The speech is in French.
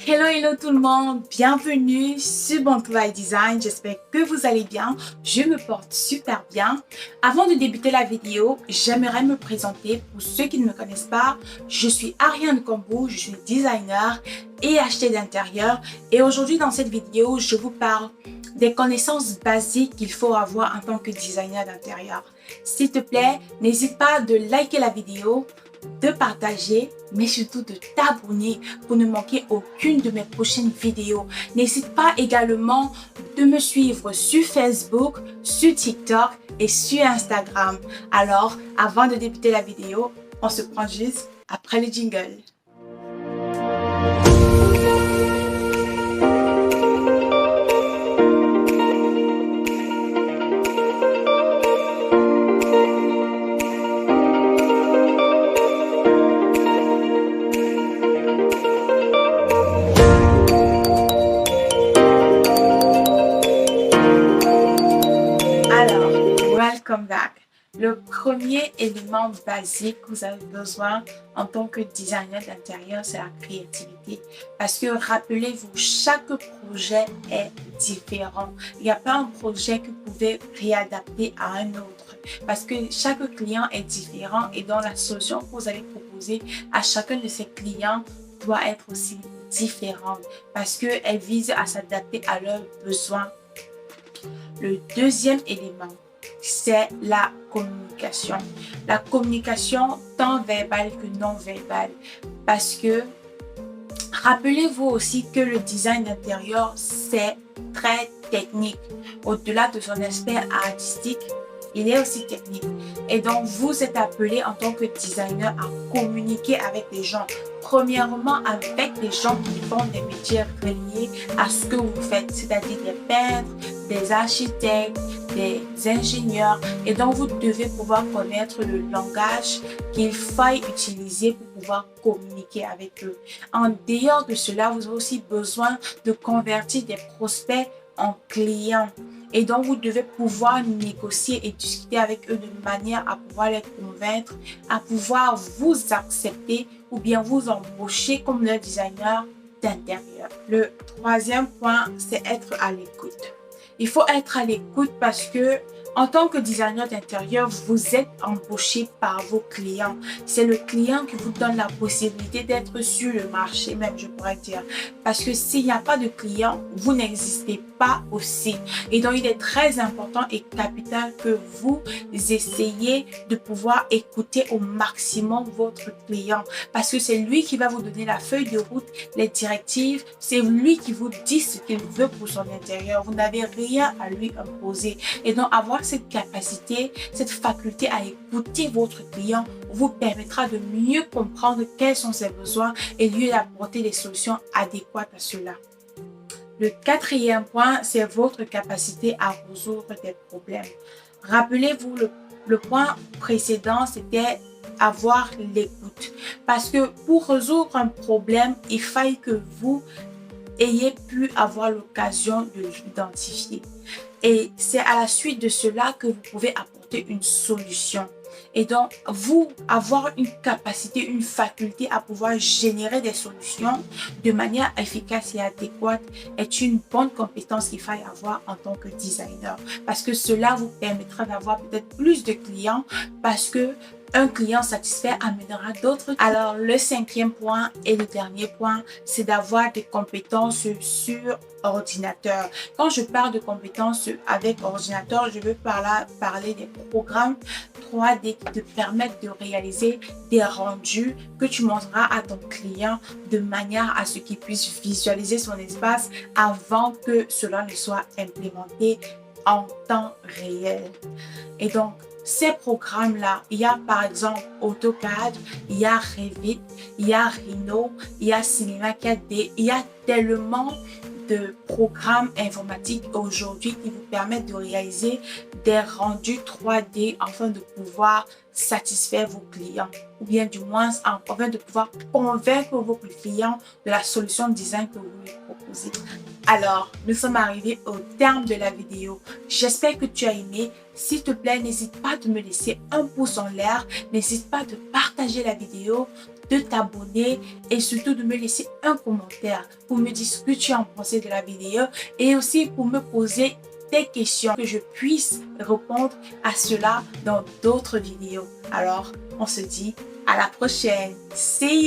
Hello, hello tout le monde, bienvenue sur Bantuai Design, j'espère que vous allez bien, je me porte super bien. Avant de débuter la vidéo, j'aimerais me présenter pour ceux qui ne me connaissent pas. Je suis Ariane Kombo, je suis designer et acheteuse d'intérieur et aujourd'hui dans cette vidéo, je vous parle des connaissances basiques qu'il faut avoir en tant que designer d'intérieur. S'il te plaît, n'hésite pas de liker la vidéo, de partager, mais surtout de t'abonner pour ne manquer aucune de mes prochaines vidéos. N'hésite pas également de me suivre sur Facebook, sur TikTok et sur Instagram. Alors, avant de débuter la vidéo, on se prend juste après le jingle. Welcome back. Le premier élément basique que vous avez besoin en tant que designer d'intérieur, c'est la créativité. Parce que rappelez-vous, chaque projet est différent. Il n'y a pas un projet que vous pouvez réadapter à un autre. Parce que chaque client est différent et donc la solution que vous allez proposer à chacun de ces clients doit être aussi différente. Parce qu'elle vise à s'adapter à leurs besoins. Le deuxième élément, c'est la communication. La communication tant verbale que non verbale. Parce que rappelez-vous aussi que le design d'intérieur, c'est très technique. Au-delà de son aspect artistique, il est aussi technique. Et donc, vous êtes appelé en tant que designer à communiquer avec les gens. Premièrement, avec les gens qui font des métiers reliés à ce que vous faites, c'est-à-dire des peintres, des architectes, des ingénieurs. Et donc, vous devez pouvoir connaître le langage qu'il faille utiliser pour pouvoir communiquer avec eux. En dehors de cela, vous avez aussi besoin de convertir des prospects en clients. Et donc, vous devez pouvoir négocier et discuter avec eux de manière à pouvoir les convaincre, à pouvoir vous accepter ou bien vous embaucher comme leur designer d'intérieur. Le troisième point, c'est être à l'écoute. Il faut être à l'écoute parce que en tant que designer d'intérieur, vous êtes embauché par vos clients. C'est le client qui vous donne la possibilité d'être sur le marché même, je pourrais dire. Parce que s'il n'y a pas de client, vous n'existez pas aussi. Et donc, il est très important et capital que vous essayez de pouvoir écouter au maximum votre client. Parce que c'est lui qui va vous donner la feuille de route, les directives. C'est lui qui vous dit ce qu'il veut pour son intérieur. Vous n'avez rien à lui imposer. Et donc, avoir cette capacité, cette faculté à écouter votre client vous permettra de mieux comprendre quels sont ses besoins et lui apporter des solutions adéquates à cela. Le quatrième point, c'est votre capacité à résoudre des problèmes. Rappelez-vous, le point précédent, c'était avoir l'écoute. Parce que pour résoudre un problème, il faille que vous ayez pu avoir l'occasion de l'identifier. Et c'est à la suite de cela que vous pouvez apporter une solution. Et donc, vous, avoir une capacité, une faculté à pouvoir générer des solutions de manière efficace et adéquate est une bonne compétence qu'il faille avoir en tant que designer. Parce que cela vous permettra d'avoir peut-être plus de clients parce que un client satisfait amènera d'autres. Alors, le cinquième point et le dernier point, c'est d'avoir des compétences sur ordinateur. Quand je parle de compétences avec ordinateur, je veux parler des programmes 3D qui te permettent de réaliser des rendus que tu montreras à ton client de manière à ce qu'il puisse visualiser son espace avant que cela ne soit implémenté en temps réel. Et donc, ces programmes-là, il y a par exemple AutoCAD, il y a Revit, il y a Rhino, il y a Cinema 4D, il y a tellement de programmes informatiques aujourd'hui qui vous permettent de réaliser des rendus 3D afin de pouvoir satisfaire vos clients ou bien du moins afin de pouvoir convaincre vos clients de la solution design que vous lui proposez. Alors, nous sommes arrivés au terme de la vidéo. J'espère que tu as aimé. S'il te plaît, n'hésite pas de me laisser un pouce en l'air. N'hésite pas de partager la vidéo, de t'abonner et surtout de me laisser un commentaire pour me dire ce que tu en pensé de la vidéo et aussi pour me poser des questions que je puisse répondre à cela dans d'autres vidéos. Alors, on se dit à la prochaine. See you!